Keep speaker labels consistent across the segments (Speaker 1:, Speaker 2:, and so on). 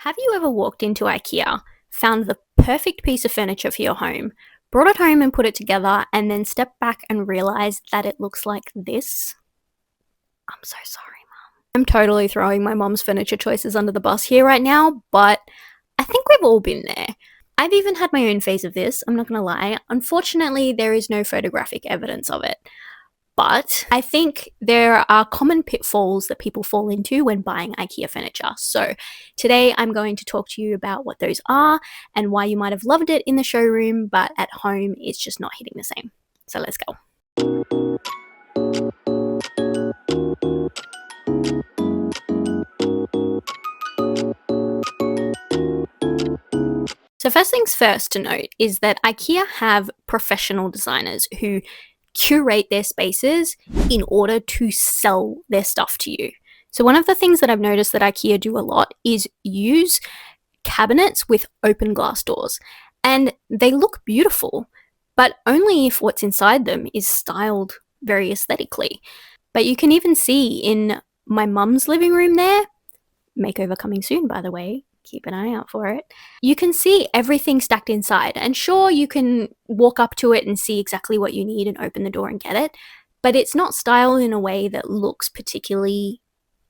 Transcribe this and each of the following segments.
Speaker 1: Have you ever walked into IKEA, found the perfect piece of furniture for your home, brought it home and put it together, and then stepped back and realized that it looks like this? I'm so sorry, Mum. I'm totally throwing my mom's furniture choices under the bus here right now, but I think we've all been there. I've even had my own phase of this, I'm not gonna lie. Unfortunately, there is no photographic evidence of it. But I think there are common pitfalls that people fall into when buying IKEA furniture. So today I'm going to talk to you about what those are and why you might have loved it in the showroom, but at home it's just not hitting the same. So let's go. So first things first to note is that IKEA have professional designers who curate their spaces in order to sell their stuff to you. So one of the things that I've noticed that IKEA do a lot is use cabinets with open glass doors. And they look beautiful, but only if what's inside them is styled very aesthetically. But you can even see in my mum's living room there, makeover coming soon, by the way, keep an eye out for it. You can see everything stacked inside, and sure, you can walk up to it and see exactly what you need and open the door and get it, but it's not styled in a way that looks particularly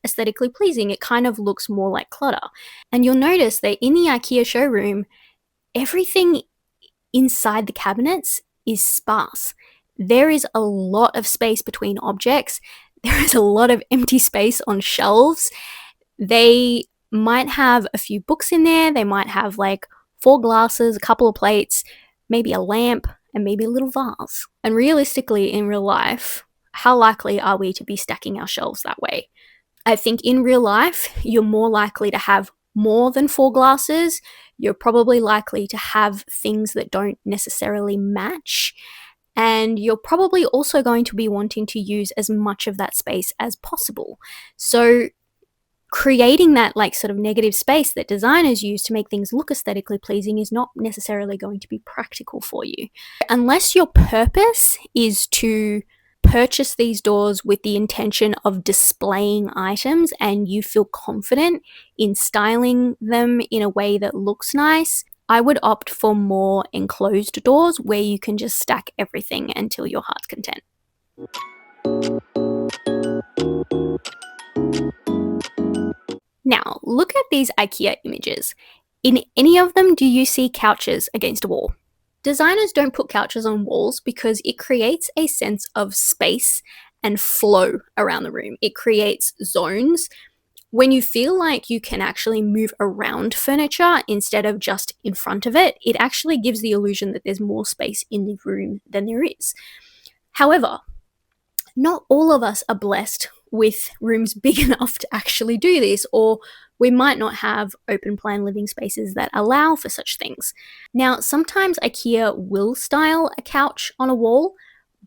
Speaker 1: aesthetically pleasing. It kind of looks more like clutter. And you'll notice that in the IKEA showroom, everything inside the cabinets is sparse. There is a lot of space between objects. There is a lot of empty space on shelves. They might have a few books in there. They might have like 4 glasses, a couple of plates, maybe a lamp, and maybe a little vase. And realistically, in real life, how likely are we to be stacking our shelves that way? I think in real life, you're more likely to have more than 4 glasses. You're probably likely to have things that don't necessarily match. And you're probably also going to be wanting to use as much of that space as possible. So creating that like sort of negative space that designers use to make things look aesthetically pleasing is not necessarily going to be practical for you. Unless your purpose is to purchase these doors with the intention of displaying items and you feel confident in styling them in a way that looks nice, I would opt for more enclosed doors where you can just stack everything until your heart's content. Now, look at these IKEA images. In any of them, do you see couches against a wall? Designers don't put couches on walls because it creates a sense of space and flow around the room. It creates zones. When you feel like you can actually move around furniture instead of just in front of it, it actually gives the illusion that there's more space in the room than there is. However, not all of us are blessed with rooms big enough to actually do this, or we might not have open plan living spaces that allow for such things. Now, sometimes IKEA will style a couch on a wall,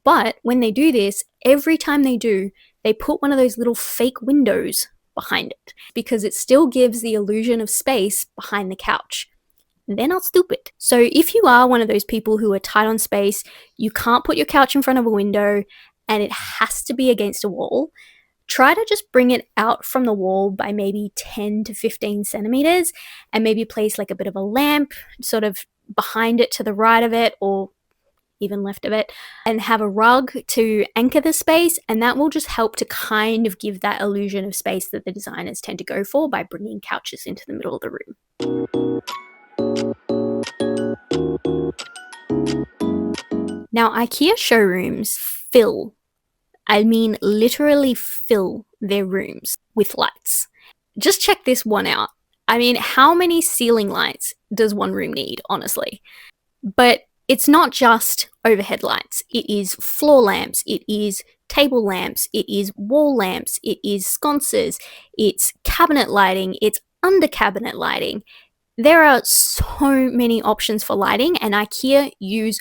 Speaker 1: but when they do this, every time they do, they put one of those little fake windows behind it because it still gives the illusion of space behind the couch. They're not stupid. So if you are one of those people who are tight on space, you can't put your couch in front of a window, and it has to be against a wall, try to just bring it out from the wall by maybe 10 to 15 centimeters and maybe place like a bit of a lamp sort of behind it to the right of it or even left of it, and have a rug to anchor the space, and that will just help to kind of give that illusion of space that the designers tend to go for by bringing couches into the middle of the room. Now, IKEA showrooms literally fill their rooms with lights. Just check this one out. I mean, how many ceiling lights does one room need, honestly? But it's not just overhead lights. It is floor lamps, it is table lamps, it is wall lamps, it is sconces, it's cabinet lighting, it's under cabinet lighting. There are so many options for lighting, and IKEA use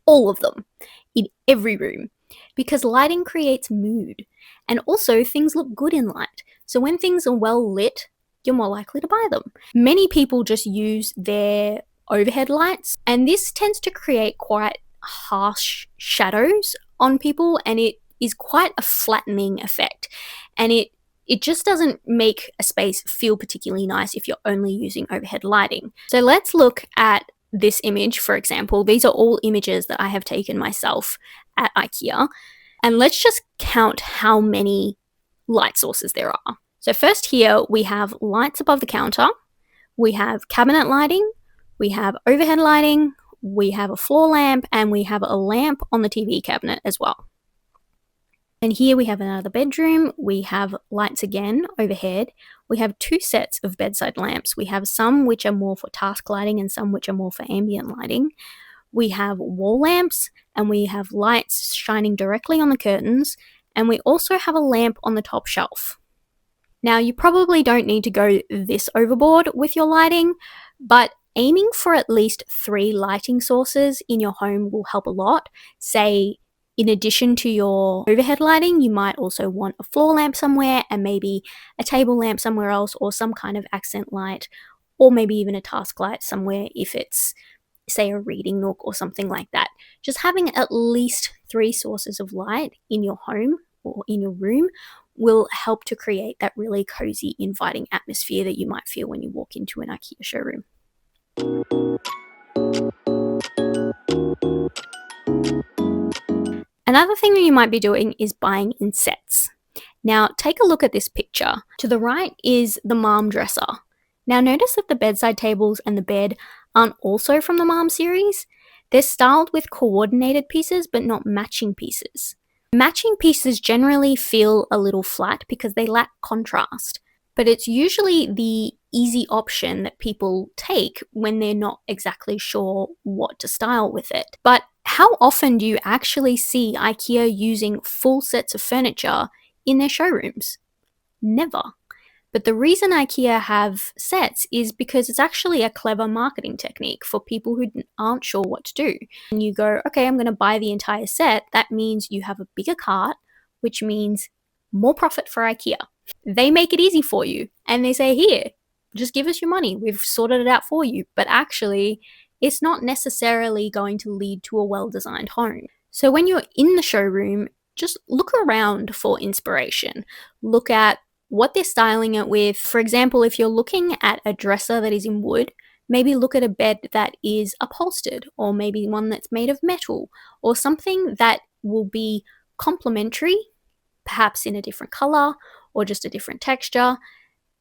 Speaker 1: all of them in every room because lighting creates mood, and also things look good in light. So when things are well lit, you're more likely to buy them. Many people just use their overhead lights, and this tends to create quite harsh shadows on people, and it is quite a flattening effect, and it It just doesn't make a space feel particularly nice if you're only using overhead lighting. So let's look at this image, for example. These are all images that I have taken myself at IKEA. And let's just count how many light sources there are. So first here, we have lights above the counter, we have cabinet lighting, we have overhead lighting, we have a floor lamp, and we have a lamp on the TV cabinet as well. And here we have another bedroom, we have lights again overhead, we have 2 sets of bedside lamps. We have some which are more for task lighting and some which are more for ambient lighting. We have wall lamps, and we have lights shining directly on the curtains, and we also have a lamp on the top shelf. Now, you probably don't need to go this overboard with your lighting, but aiming for at least 3 lighting sources in your home will help a lot. Say, in addition to your overhead lighting, you might also want a floor lamp somewhere and maybe a table lamp somewhere else, or some kind of accent light, or maybe even a task light somewhere if it's, say, a reading nook or something like that. Just having at least 3 sources of light in your home or in your room will help to create that really cozy, inviting atmosphere that you might feel when you walk into an IKEA showroom. Another thing that you might be doing is buying in sets. Now, take a look at this picture. To the right is the Mom dresser. Now, notice that the bedside tables and the bed aren't also from the Mom series. They're styled with coordinated pieces, but not matching pieces. Matching pieces generally feel a little flat because they lack contrast, but it's usually the easy option that people take when they're not exactly sure what to style with it. But how often do you actually see IKEA using full sets of furniture in their showrooms? Never. But the reason IKEA have sets is because it's actually a clever marketing technique for people who aren't sure what to do. And you go, okay, I'm going to buy the entire set. That means you have a bigger cart, which means more profit for IKEA. They make it easy for you and they say, here, just give us your money. We've sorted it out for you. But actually, it's not necessarily going to lead to a well-designed home. So when you're in the showroom, just look around for inspiration. Look at what they're styling it with. For example, if you're looking at a dresser that is in wood, maybe look at a bed that is upholstered, or maybe one that's made of metal, or something that will be complementary, perhaps in a different color or just a different texture,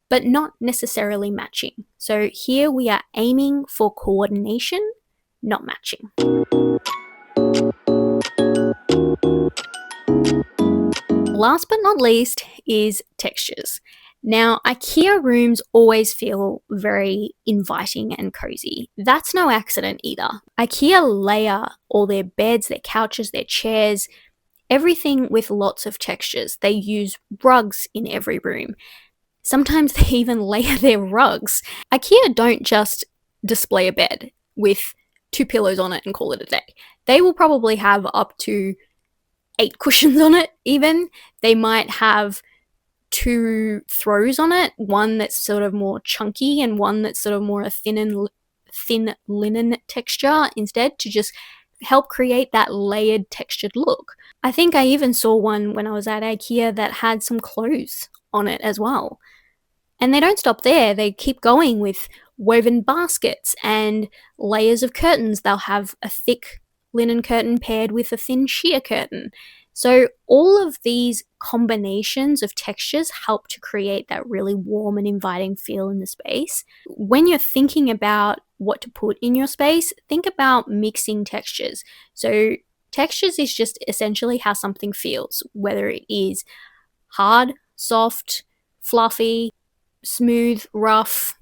Speaker 1: but not necessarily matching. So here we are aiming for coordination, not matching. Last but not least is textures. Now, IKEA rooms always feel very inviting and cozy. That's no accident either. IKEA layer all their beds, their couches, their chairs, everything with lots of textures. They use rugs in every room. Sometimes they even layer their rugs. IKEA don't just display a bed with 2 pillows on it and call it a day. They will probably have up to 8 cushions on it even. They might have 2 throws on it, one that's sort of more chunky and one that's sort of more a thin linen texture instead, to just help create that layered textured look. I think I even saw one when I was at IKEA that had some clothes on it as well. And they don't stop there. They keep going with woven baskets and layers of curtains. They'll have a thick linen curtain paired with a thin sheer curtain. So all of these combinations of textures help to create that really warm and inviting feel in the space. When you're thinking about what to put in your space, think about mixing textures. So textures is just essentially how something feels, whether it is hard, soft, fluffy, smooth, rough,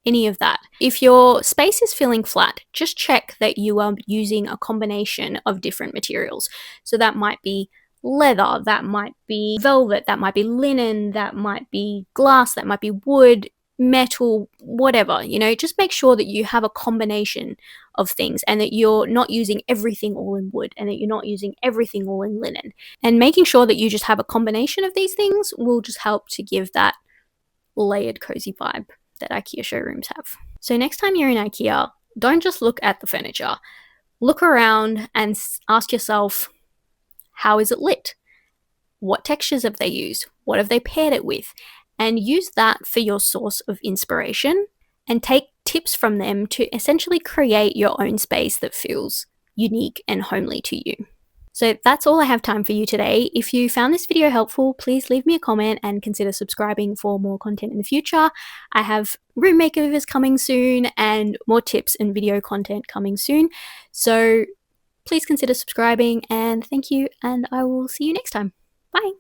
Speaker 1: any of that. If your space is feeling flat, just check that you are using a combination of different materials. So that might be leather, that might be velvet, that might be linen, that might be glass, that might be wood, metal, whatever. Just make sure that you have a combination of things and that you're not using everything all in wood and that you're not using everything all in linen. And making sure that you just have a combination of these things will just help to give that layered, cozy vibe that IKEA showrooms have. So next time you're in IKEA, don't just look at the furniture. Look around and ask yourself, how is it lit? What textures have they used? What have they paired it with? And use that for your source of inspiration and take tips from them to essentially create your own space that feels unique and homely to you. So that's all I have time for you today. If you found this video helpful, please leave me a comment and consider subscribing for more content in the future. I have room makeovers coming soon and more tips and video content coming soon. So please consider subscribing, and thank you, and I will see you next time. Bye.